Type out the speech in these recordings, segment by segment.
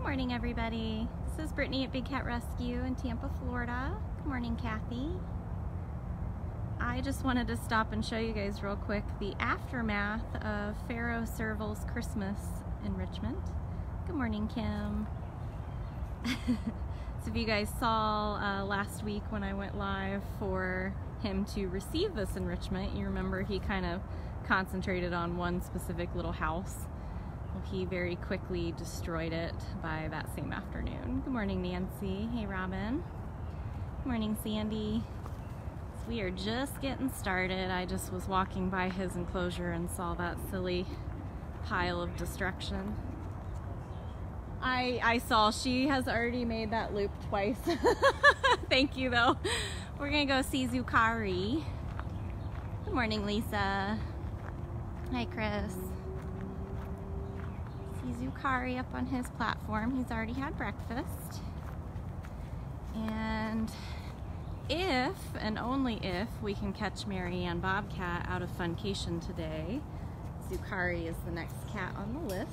morning, everybody. This is Brittany at Big Cat Rescue in Tampa, Florida. Good morning, Kathy. I just wanted to stop and show you guys real quick the aftermath of Pharaoh Servals Christmas enrichment. Good morning, Kim. So if you guys saw last week when I went live for him to receive this enrichment, you remember he kind of concentrated on one specific little house. Well, he very quickly destroyed it by that same afternoon. Good morning, Nancy. Hey, Robin. Good morning, Sandy. So we are just getting started. I just was walking by his enclosure and saw that silly pile of destruction. I saw she has already made that loop twice. Thank you, though. We're gonna go see Zukari. Good morning, Lisa. Hi, Chris. See Zukari up on his platform. He's already had breakfast. And if, and only if, we can catch Marianne Bobcat out of Funcation today, Zukari is the next cat on the list.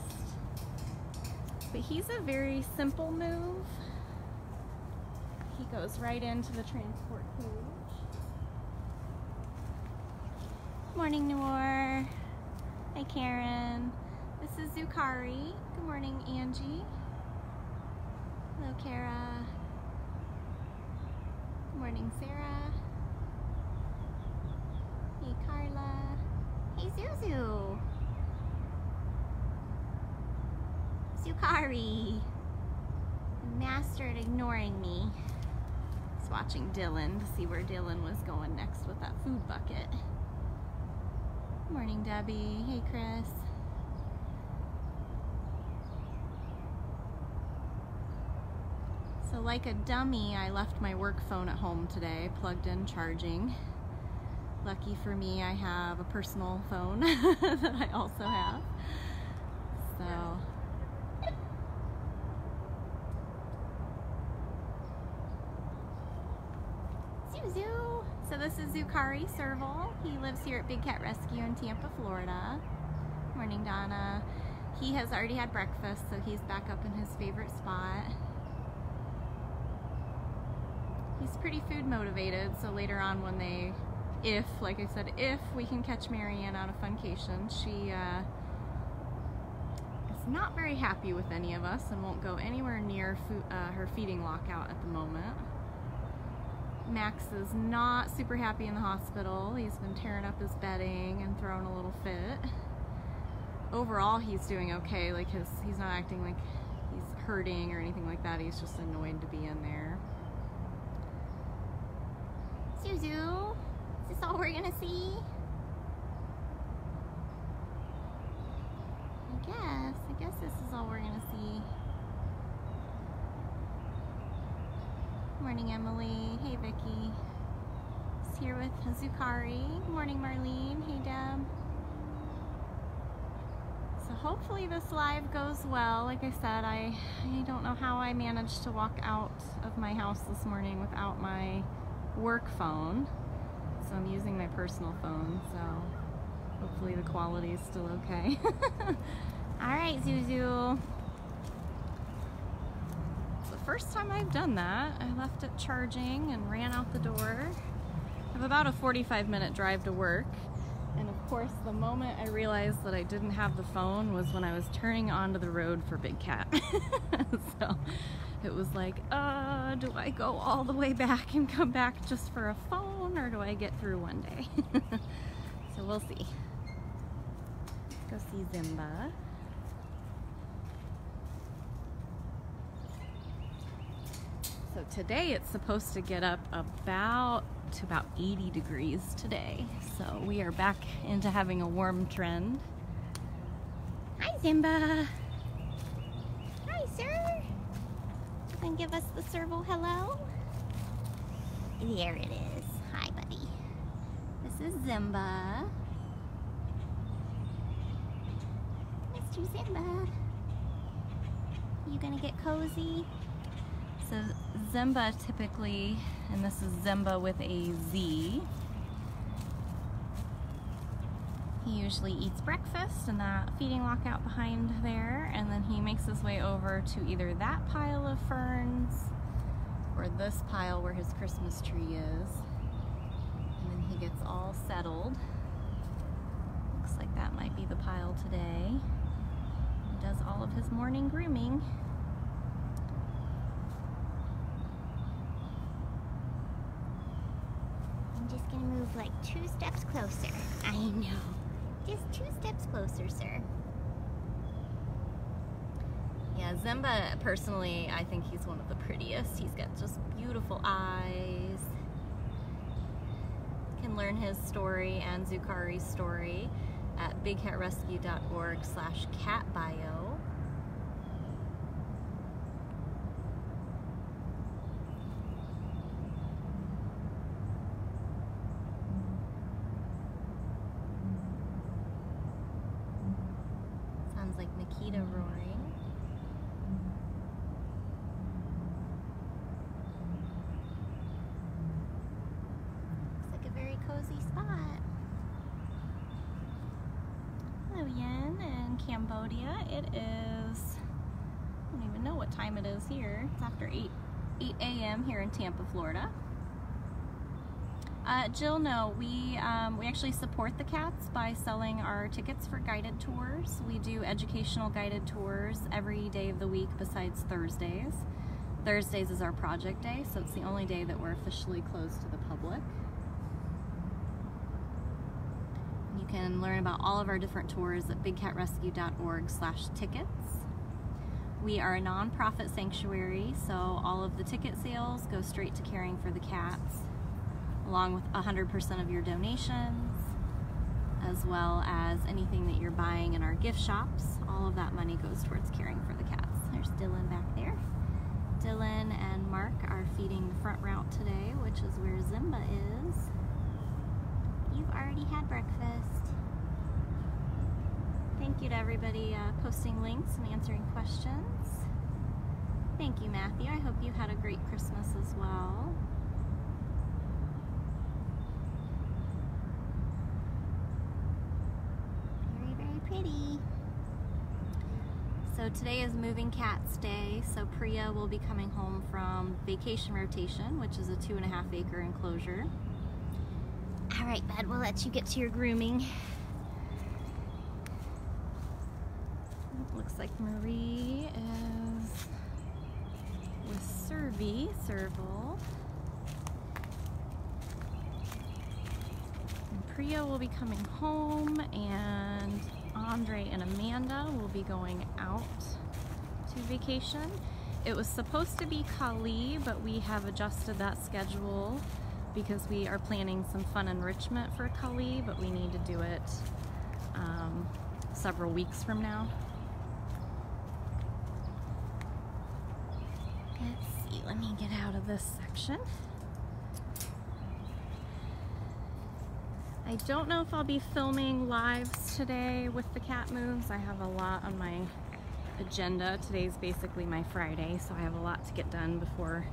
But he's a very simple move. He goes right into the transport cage. Morning, Noor. Hi, Karen. This is Zukari. Good morning, Angie. Hello, Kara. Good morning, Sarah. Hey, Carla. Hey, Zuzu. Zukari. Master at ignoring me. He's watching Dylan to see where Dylan was going next with that food bucket. Good morning, Debbie. Hey, Chris. So like a dummy, I left my work phone at home today, plugged in, charging. Lucky for me, I have a personal phone that I also have. So. Zuzu. So this is Zukari Serval. He lives here at Big Cat Rescue in Tampa, Florida. Morning, Donna. He has already had breakfast, so he's back up in his favorite spot. He's pretty food motivated, so later on when they, like I said, if we can catch Marianne out of Funcation, she is not very happy with any of us and won't go anywhere near her feeding lockout at the moment. Max is not super happy in the hospital. He's been tearing up his bedding and throwing a little fit. Overall, he's doing okay. Like he's not acting like he's hurting or anything like that. He's just annoyed to be in there. Zuzu, is this all we're gonna see? I guess this is all we're gonna see. Morning, Emily. Hey, Vicky. Just here with Zukari. Good morning, Marlene. Hey, Deb. So hopefully this live goes well. Like I said, I don't know how I managed to walk out of my house this morning without my work phone. So I'm using my personal phone, so hopefully the quality is still okay. All right, Zuzu. First time I've done that. I left it charging and ran out the door. I have about a 45-minute drive to work, and of course the moment I realized that I didn't have the phone was when I was turning onto the road for Big Cat. So it was like, do I go all the way back and come back just for a phone, or do I get through one day? So we'll see. Let's go see Zimba. So today it's supposed to get up about 80 degrees today. So we are back into having a warm trend. Hi, Zimba. Hi, sir. You can give us the serval hello? There it is. Hi, buddy. This is Zimba. Mr. Zimba. You gonna get cozy? So Zimba typically, and this is Zimba with a Z, He usually eats breakfast in that feeding lockout behind there, and then he makes his way over to either that pile of ferns or this pile where his Christmas tree is. And then he gets all settled. Looks like that might be the pile today. He does all of his morning grooming. I'm just gonna move like 2 steps closer. I know. Just 2 steps closer, sir. Yeah, Zimba, personally, I think he's one of the prettiest. He's got just beautiful eyes. You can learn his story and Zukari's story at bigcatrescue.org/catbio. Sounds like Nikita roaring. Looks like a very cozy spot. Hello, Yen in Cambodia. It is, I don't even know what time it is here. It's after 8 a.m. here in Tampa, Florida. Jill, no, we actually support the cats by selling our tickets for guided tours. We do educational guided tours every day of the week besides Thursdays. Thursdays is our project day, so it's the only day that we're officially closed to the public. You can learn about all of our different tours at bigcatrescue.org/tickets. We are a nonprofit sanctuary, so all of the ticket sales go straight to caring for the cats, along with 100% of your donations, as well as anything that you're buying in our gift shops. All of that money goes towards caring for the cats. There's Dylan back there. Dylan and Mark are feeding the front route today, which is where Zimba is. You've already had breakfast. Thank you to everybody posting links and answering questions. Thank you, Matthew. I hope you had a great Christmas as well. Very, very pretty. So today is Moving Cats Day, so Priya will be coming home from vacation rotation, which is a 2.5 acre enclosure. All right, bud, we'll let you get to your grooming. It looks like Marie is with Serval. And Priya will be coming home, and Andre and Amanda will be going out to vacation. It was supposed to be Kali, but we have adjusted that schedule because we are planning some fun enrichment for Kali, but we need to do it several weeks from now. Let's see, let me get out of this section. I don't know if I'll be filming lives today with the cat moves. I have a lot on my agenda. Today's basically my Friday, so I have a lot to get done before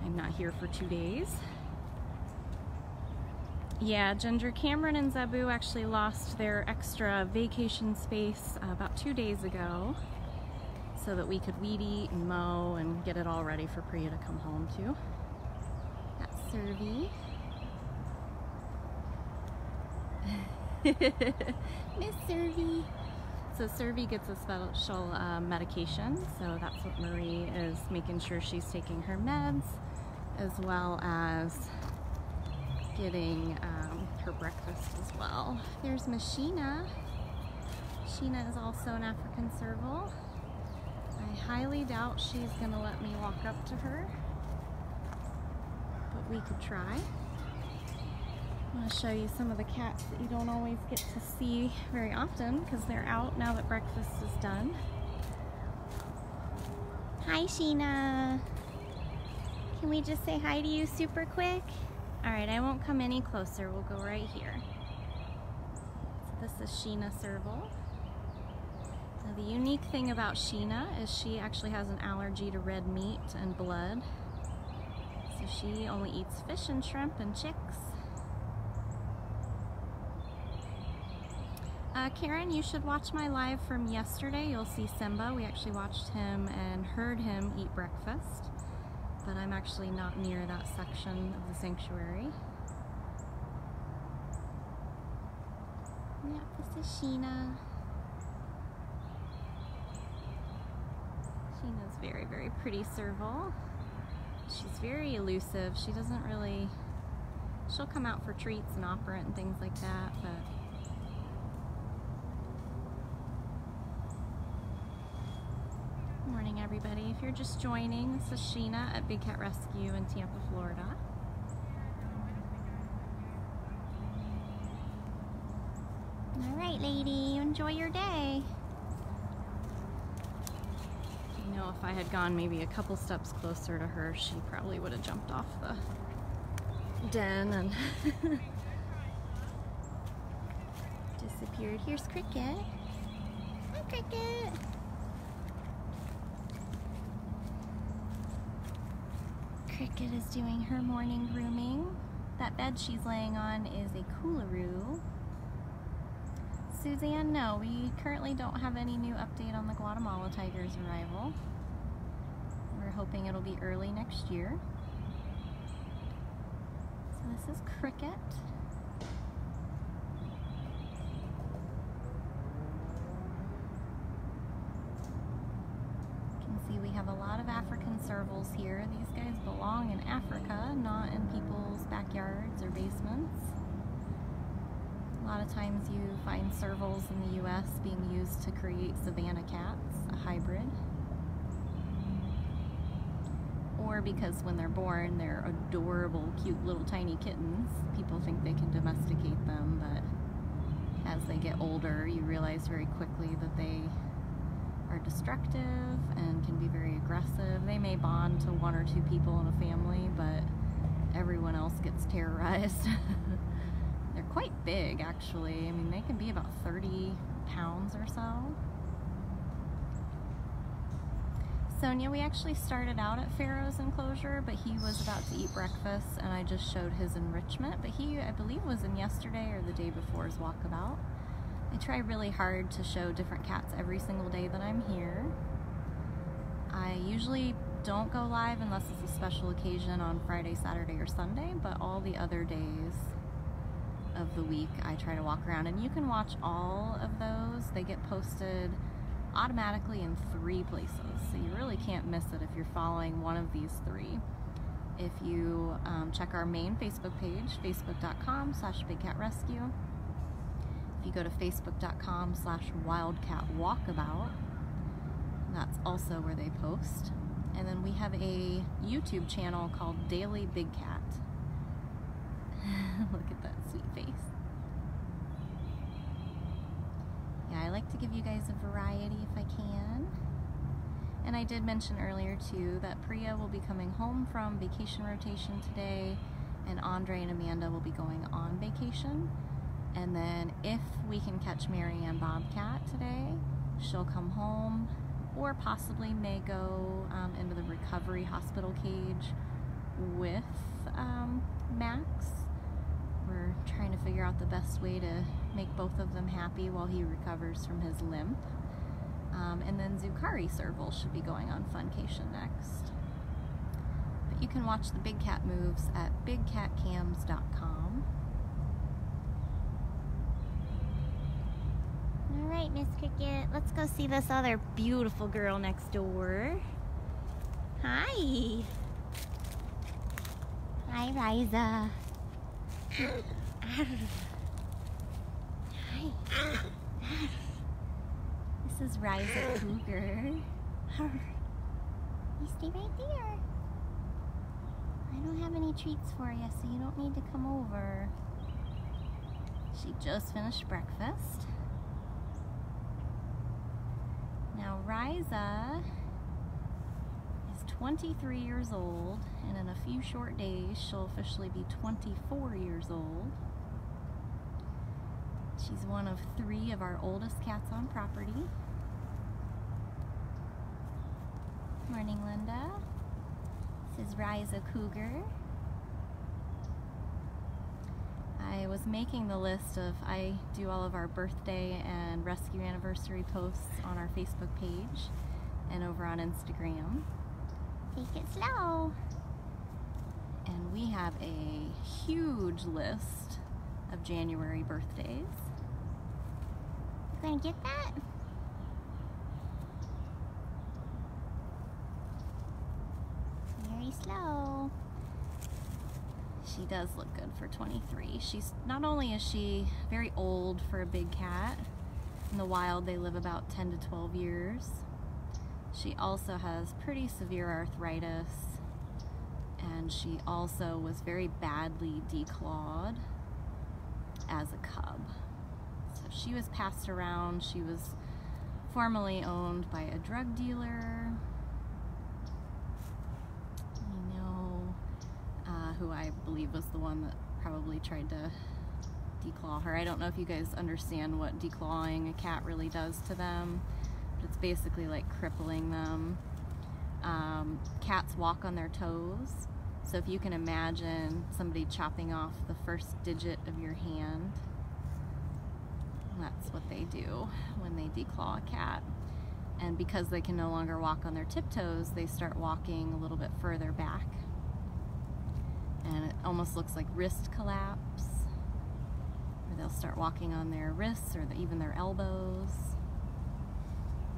I'm not here for 2 days. Yeah, Ginger, Cameron, and Zabu actually lost their extra vacation space about 2 days ago so that we could weed eat and mow and get it all ready for Priya to come home to. That's Servi. Miss Servi. So Servi gets a special medication, so that's what Marie is making sure she's taking her meds, as well as getting her breakfast as well. There's Miss Sheena. Sheena is also an African Serval. I highly doubt she's gonna let me walk up to her, but we could try. I'm going to show you some of the cats that you don't always get to see very often because they're out now that breakfast is done. Hi, Sheena. Can we just say hi to you super quick? Alright, I won't come any closer. We'll go right here. So this is Sheena Serval. Now the unique thing about Sheena is she actually has an allergy to red meat and blood. So she only eats fish and shrimp and chicks. Karen, you should watch my live from yesterday. You'll see Simba. We actually watched him and heard him eat breakfast, but I'm actually not near that section of the sanctuary. Yeah, this is Sheena. Sheena's very, very pretty serval. She's very elusive. She doesn't really, she'll come out for treats and operant and things like that, but morning, everybody. If you're just joining, this is Sheena at Big Cat Rescue in Tampa, Florida. All right, lady, enjoy your day. You know, if I had gone maybe a couple steps closer to her, she probably would have jumped off the den and disappeared. Here's Cricket. Hi, Cricket. Cricket is doing her morning grooming. That bed she's laying on is a Coolaroo. Suzanne, no, we currently don't have any new update on the Guatemala tiger's arrival. We're hoping it'll be early next year. So this is Cricket. See, we have a lot of African servals here. These guys belong in Africa, not in people's backyards or basements. A lot of times you find servals in the US being used to create Savannah cats, a hybrid. Or because when they're born, they're adorable, cute little tiny kittens. People think they can domesticate them, but as they get older, you realize very quickly that they are destructive and can be very aggressive. They may bond to one or two people in a family, but everyone else gets terrorized. They're quite big, actually. I mean, they can be about 30 pounds or so. Sonia, we actually started out at Pharaoh's enclosure, but he was about to eat breakfast and I just showed his enrichment, but he, I believe, was in yesterday or the day before's walkabout. I try really hard to show different cats every single day that I'm here. I usually don't go live unless it's a special occasion on Friday, Saturday, or Sunday, but all the other days of the week I try to walk around, and you can watch all of those. They get posted automatically in 3 places, so you really can't miss it if you're following one of these 3. If you check our main Facebook page, facebook.com/BigCatRescue. If you go to facebook.com/wildcatwalkabout, that's also where they post. And then we have a YouTube channel called Daily Big Cat. Look at that sweet face. Yeah, I like to give you guys a variety if I can. And I did mention earlier too that Priya will be coming home from vacation rotation today, and Andre and Amanda will be going on vacation. And then if we can catch Marianne Bobcat today, she'll come home, or possibly may go into the recovery hospital cage with Max. We're trying to figure out the best way to make both of them happy while he recovers from his limp. And then Zukari Serval should be going on funcation next. But you can watch the Big Cat moves at bigcatcams.com. All right, Miss Cricket, let's go see this other beautiful girl next door. Hi. Hi, Riza. Hi. This is Riza Cougar. You stay right there. I don't have any treats for you, so you don't need to come over. She just finished breakfast. Now Riza is 23 years old, and in a few short days she'll officially be 24 years old. She's one of 3 of our oldest cats on property. Morning, Linda. This is Riza Cougar. I was making the list of, I do all of our birthday and rescue anniversary posts on our Facebook page and over on Instagram. Take it slow. And we have a huge list of January birthdays. You gonna get that? Very slow. She does look good for 23. She's, not only is she very old for a big cat, in the wild they live about 10 to 12 years. She also has pretty severe arthritis, and she also was very badly declawed as a cub. So she was passed around. She was formerly owned by a drug dealer, who I believe was the one that probably tried to declaw her. I don't know if you guys understand what declawing a cat really does to them, but it's basically like crippling them. Cats walk on their toes, so if you can imagine somebody chopping off the first digit of your hand, that's what they do when they declaw a cat. And because they can no longer walk on their tiptoes, they start walking a little bit further back. And it almost looks like wrist collapse, or they'll start walking on their wrists or even their elbows.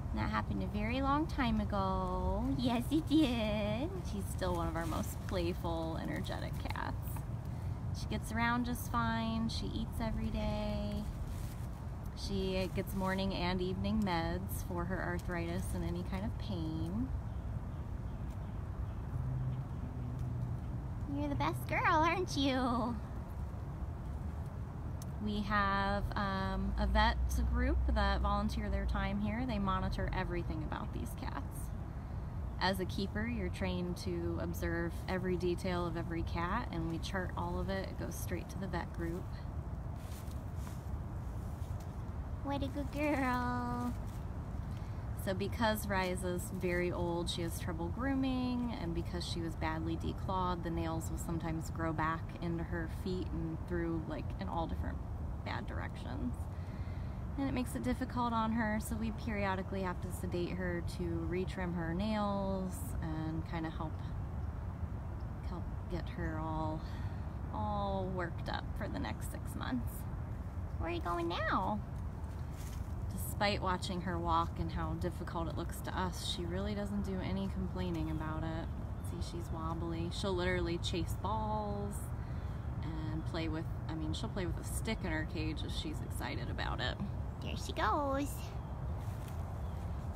And that happened a very long time ago. Yes, it did. She's still one of our most playful, energetic cats. She gets around just fine. She eats every day. She gets morning and evening meds for her arthritis and any kind of pain. You're the best girl, aren't you? We have a vet group that volunteer their time here. They monitor everything about these cats. As a keeper, you're trained to observe every detail of every cat, and we chart all of it. It goes straight to the vet group. What a good girl. So because Riza's very old, she has trouble grooming, and because she was badly declawed, the nails will sometimes grow back into her feet and through like in all different bad directions. And it makes it difficult on her, so we periodically have to sedate her to retrim her nails and kind of help get her all worked up for the next 6 months. Where are you going now? Despite watching her walk and how difficult it looks to us, she really doesn't do any complaining about it. See, she's wobbly. She'll literally chase balls and play with, she'll play with a stick in her cage if she's excited about it. There she goes.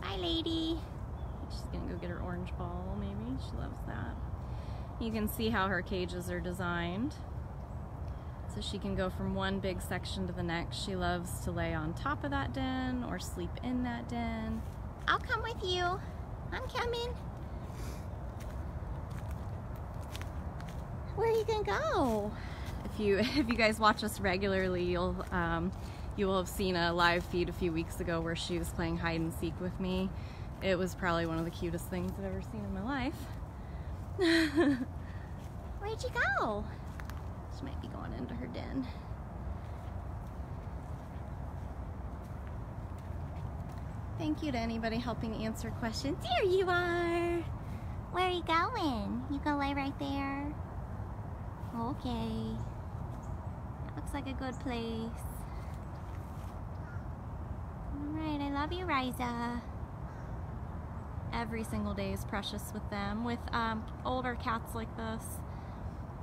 Bye, lady. She's gonna go get her orange ball, maybe. She loves that. You can see how her cages are designed. So she can go from one big section to the next. She loves to lay on top of that den or sleep in that den. I'll come with you. I'm coming. Where are you gonna go? If you guys watch us regularly, you will have seen a live feed a few weeks ago where she was playing hide and seek with me. It was probably one of the cutest things I've ever seen in my life. Where'd you go? She might be going into her den. Thank you to anybody helping answer questions. There you are. Where are you going? You gonna lay right there? Okay. That looks like a good place. Alright, I love you, Riza. Every single day is precious with them. With older cats like this,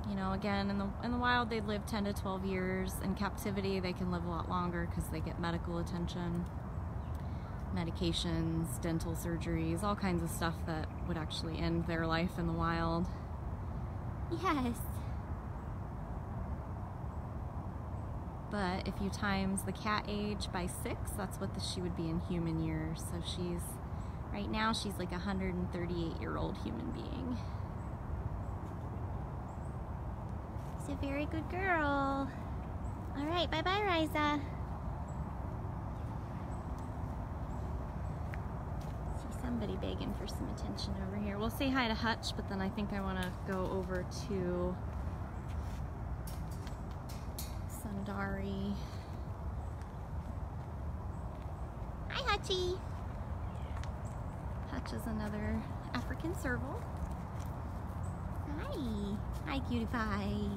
you know, again, in the wild they live 10 to 12 years. In captivity they can live a lot longer because they get medical attention, medications, dental surgeries, all kinds of stuff that would actually end their life in the wild. Yes. But if you times the cat age by 6, that's what she would be in human years. So right now she's like a 138-year-old human being. She's a very good girl. All right, bye-bye, Riza. See somebody begging for some attention over here. We'll say hi to Hutch, but then I think I want to go over to Sundari. Hi, Hutchie. Hutch is another African serval. Hi. Hi, cutie pie.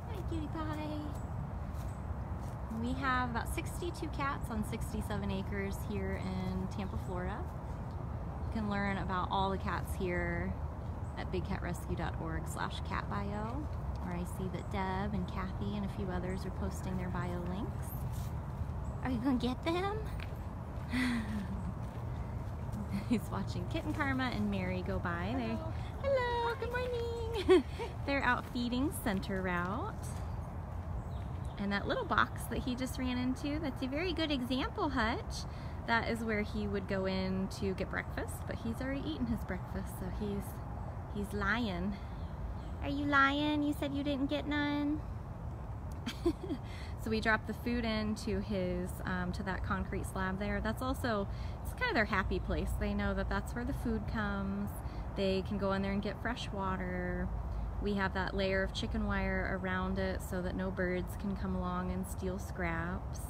Hi, cutie pie. We have about 62 cats on 67 acres here in Tampa, Florida. You can learn about all the cats here at bigcatrescue.org/catbio, where I see that Deb and Kathy and a few others are posting their bio links. Are you gonna get them? He's watching Kitten Karma and Mary go by. Hello, good morning. They're out feeding center route. And that little box that he just ran into, that's a very good example, Hutch. That is where he would go in to get breakfast, but he's already eaten his breakfast, so he's lying. Are you lying? You said you didn't get none? So we dropped the food into his, to that concrete slab there. That's also, it's kind of their happy place. They know that that's where the food comes. They can go in there and get fresh water. We have that layer of chicken wire around it so that no birds can come along and steal scraps.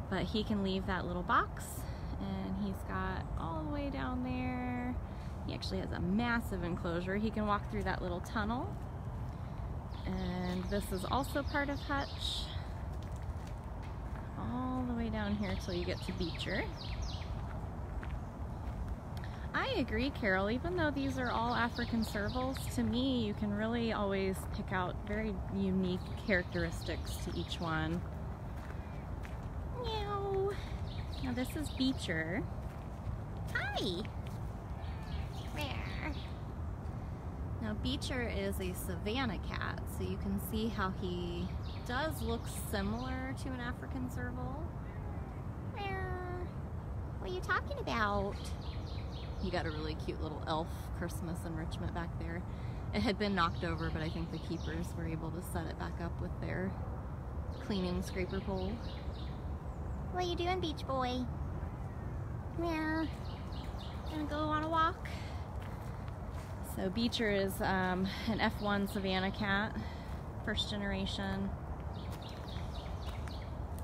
But he can leave that little box, and he's got all the way down there. He actually has a massive enclosure. He can walk through that little tunnel. And this is also part of Hutch. All the way down here till you get to Beecher. I agree, Carol, even though these are all African servals, to me you can really always pick out very unique characteristics to each one. Meow. Now this is Beecher. Hi. There. Now Beecher is a Savannah cat, so you can see how he does look similar to an African serval. What are you talking about? You got a really cute little elf Christmas enrichment back there. It had been knocked over, but I think the keepers were able to set it back up with their cleaning scraper pole. What are you doing, Beach Boy? Yeah. Gonna go on a walk. So Beecher is an F1 Savannah cat, first generation.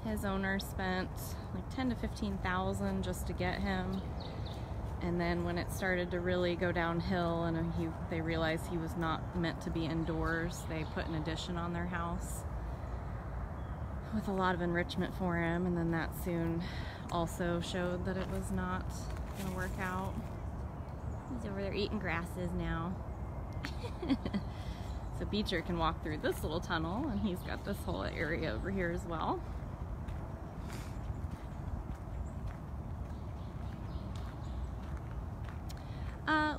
His owner spent like 10 to 15,000 just to get him. And then when it started to really go downhill and they realized he was not meant to be indoors, they put an addition on their house with a lot of enrichment for him, and then that soon also showed that it was not going to work out. He's over there eating grasses now. So Beecher can walk through this little tunnel, and he's got this whole area over here as well.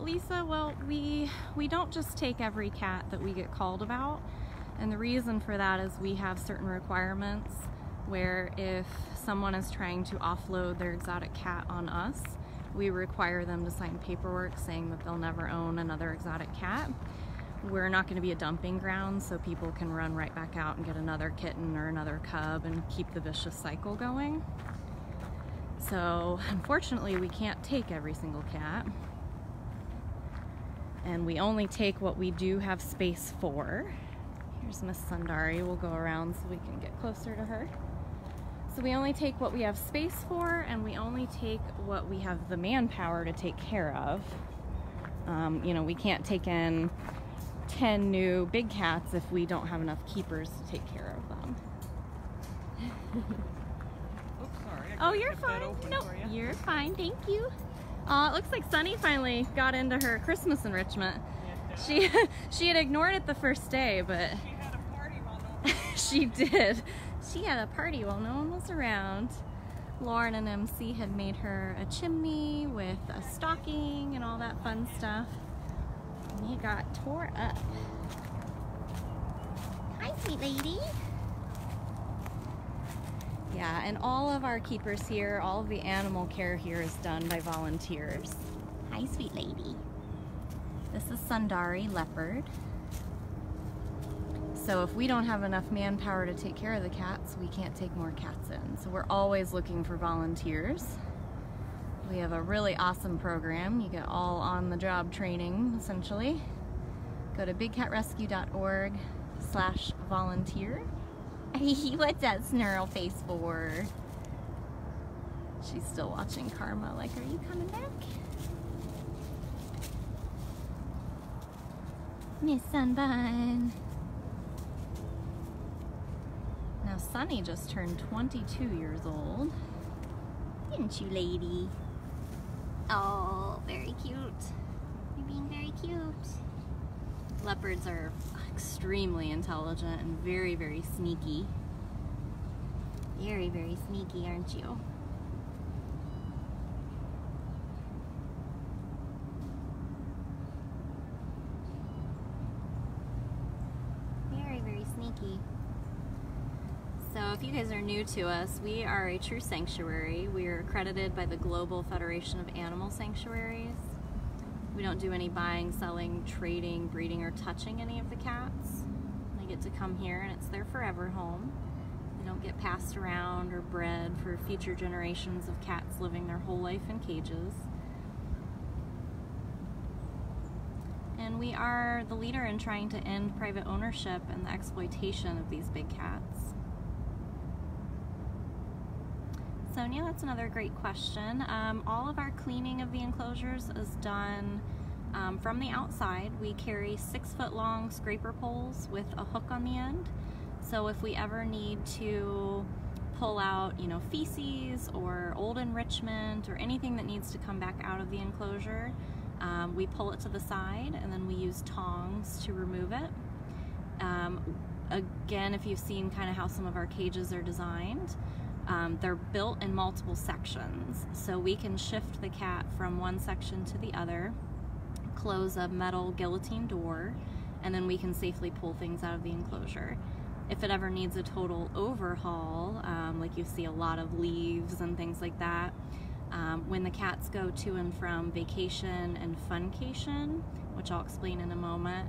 Lisa, well, we don't just take every cat that we get called about, and the reason for that is we have certain requirements where if someone is trying to offload their exotic cat on us, we require them to sign paperwork saying that they'll never own another exotic cat. We're not going to be a dumping ground, so people can run right back out and get another kitten or another cub and keep the vicious cycle going. So unfortunately we can't take every single cat. And we only take what we do have space for. Here's Miss Sundari. We'll go around so we can get closer to her. So we only take what we have space for, and we only take what we have the manpower to take care of. You know, we can't take in 10 new big cats if we don't have enough keepers to take care of them. Oops, sorry. Oh, you're fine. No, you're fine. Thank you. It looks like Sunny finally got into her Christmas enrichment. She had ignored it the first day, but She had a party while no one was she did. She had a party while no one was around. Lauren and MC had made her a chimney with a stocking and all that fun stuff. And he got tore up. Hi, sweet lady. Yeah, and all of our keepers here, all of the animal care here is done by volunteers. Hi, sweet lady. This is Sundari Leopard. So if we don't have enough manpower to take care of the cats, we can't take more cats in. So we're always looking for volunteers. We have a really awesome program. You get all on-the-job training, essentially. Go to bigcatrescue.org / volunteer. What's that snarl face for? She's still watching Karma like, are you coming back? Miss Sunbun. Now Sunny just turned 22 years old. Didn't you, lady? Oh, very cute. You're being very cute. Leopards are extremely intelligent and very, very sneaky. Very, very sneaky, aren't you? Very, very sneaky. So if you guys are new to us, we are a true sanctuary. We are accredited by the Global Federation of Animal Sanctuaries. We don't do any buying, selling, trading, breeding, or touching any of the cats. They get to come here and it's their forever home. They don't get passed around or bred for future generations of cats living their whole life in cages. And we are the leader in trying to end private ownership and the exploitation of these big cats. Sonia, that's another great question. All of our cleaning of the enclosures is done from the outside. We carry 6-foot long scraper poles with a hook on the end. So if we ever need to pull out, you know, feces or old enrichment or anything that needs to come back out of the enclosure, we pull it to the side and then we use tongs to remove it. Again, if you've seen kind of how some of our cages are designed, they're built in multiple sections, so we can shift the cat from one section to the other, close a metal guillotine door, and then we can safely pull things out of the enclosure. If it ever needs a total overhaul, like you see a lot of leaves and things like that, when the cats go to and from vacation and funcation, which I'll explain in a moment,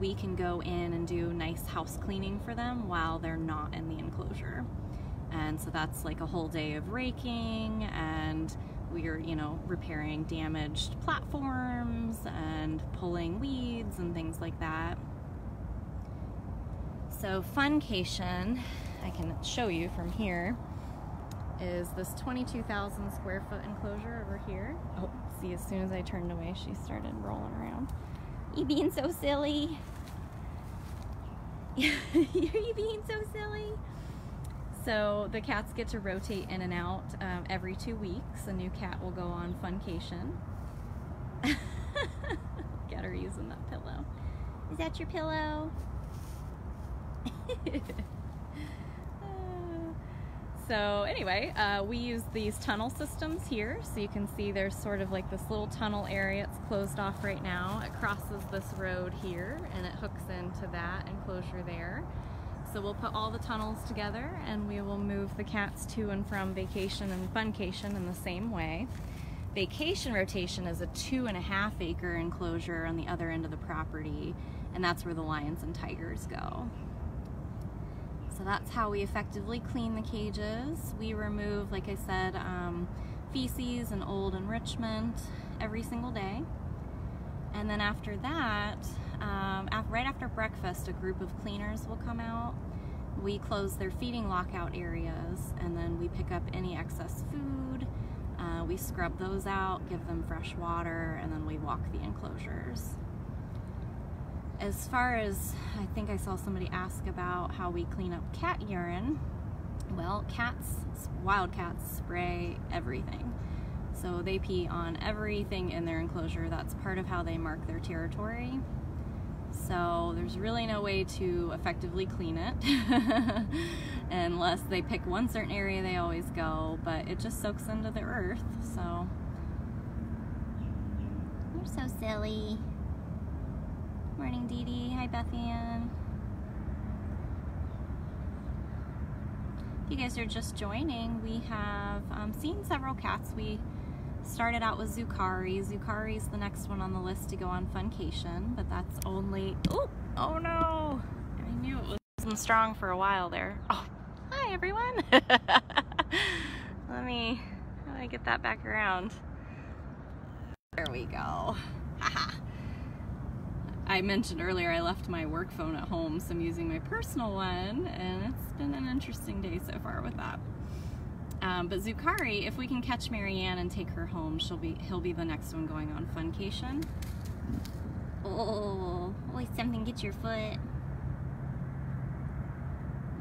we can go in and do nice house cleaning for them while they're not in the enclosure. And so that's like a whole day of raking, and we're, you know, repairing damaged platforms and pulling weeds and things like that. So funcation, I can show you from here, is this 22,000 square foot enclosure over here. Oh, see, as soon as I turned away, she started rolling around. You being so silly. You're being so silly. So the cats get to rotate in and out every 2 weeks. A new cat will go on funcation. Get her using that pillow. Is that your pillow? So anyway, we use these tunnel systems here. So you can see there's sort of like this little tunnel area. It's closed off right now. It crosses this road here and it hooks into that enclosure there. So we'll put all the tunnels together and we will move the cats to and from vacation and funcation in the same way. Vacation rotation is a 2.5 acre enclosure on the other end of the property, and that's where the lions and tigers go. So that's how we effectively clean the cages. We remove, like I said, feces and old enrichment every single day. And then after that, right after breakfast, a group of cleaners will come out. We close their feeding lockout areas, and then we pick up any excess food. We scrub those out, give them fresh water, and then we walk the enclosures. As far as, I think I saw somebody ask about how we clean up cat urine. Well, wild cats spray everything. So they pee on everything in their enclosure. That's part of how they mark their territory. So there's really no way to effectively clean it unless they pick one certain area they always go, but it just soaks into the earth, so. You're so silly. Morning, Dee Dee. Hi, Beth Ann. If you guys are just joining, we have seen several cats. We started out with Zucari. Zucari's the next one on the list to go on funcation, but that's only, oh no! I knew it wasn't strong for a while there. Oh, hi everyone! How do I get that back around? There we go. Haha. I mentioned earlier I left my work phone at home, so I'm using my personal one, and it's been an interesting day so far with that. But Zukari, if we can catch Marianne and take her home, he'll be the next one going on funcation. Oh, always something gets your foot.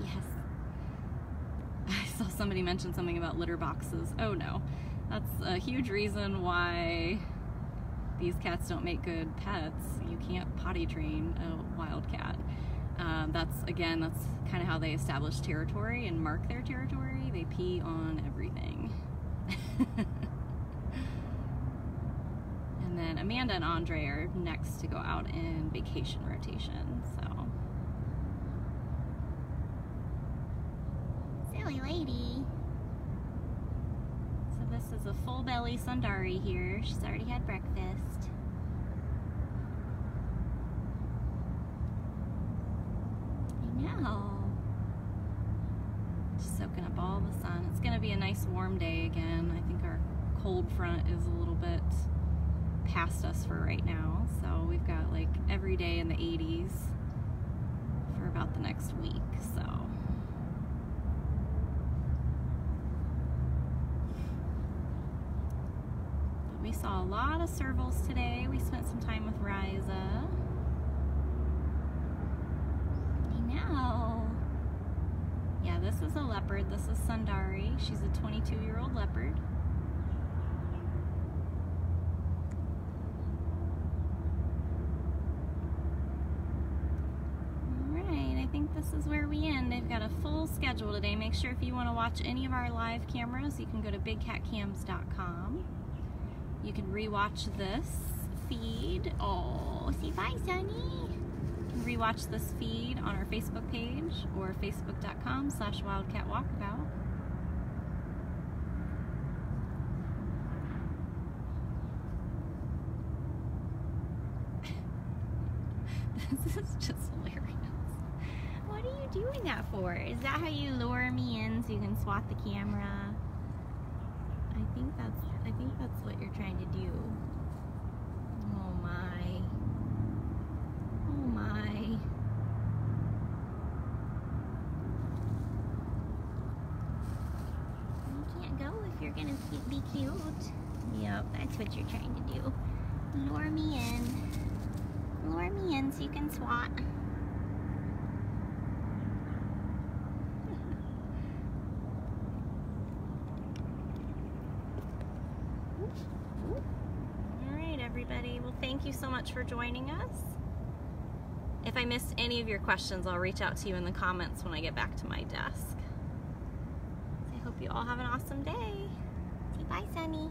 Yes. I saw somebody mention something about litter boxes. Oh no. That's a huge reason why these cats don't make good pets. You can't potty train a wild cat. That's kind of how they establish territory and mark their territory. They pee on everything. And then Amanda and Andre are next to go out in vacation rotation, so. Silly lady. So this is a full belly Sundari here. She's already had breakfast. I know. Just soaking up all the sun. It's gonna be a nice warm day again. I think our cold front is a little bit past us for right now. So we've got like every day in the 80s for about the next week, so. But we saw a lot of servals today. We spent some time with Riza. I know. Yeah, this is a leopard. This is Sundari. She's a 22-year-old leopard. Alright, I think this is where we end. They've got a full schedule today. Make sure if you want to watch any of our live cameras, you can go to bigcatcams.com. You can rewatch this feed. Oh, say bye, Sonny. Rewatch this feed on our Facebook page or facebook.com/wildcatwalkabout. This is just hilarious. What are you doing that for? Is that how you lure me in so you can swat the camera? I think that's what you're trying to do. Oh my. Oh my. You can't go if you're gonna be cute. Yep, that's what you're trying to do. Lure me in. Lure me in so you can swat. Alright, everybody. Well, thank you so much for joining us. If I missed any of your questions, I'll reach out to you in the comments when I get back to my desk. I hope you all have an awesome day. Say bye, Sonny.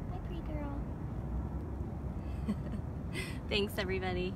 Bye, pretty girl. Thanks, everybody.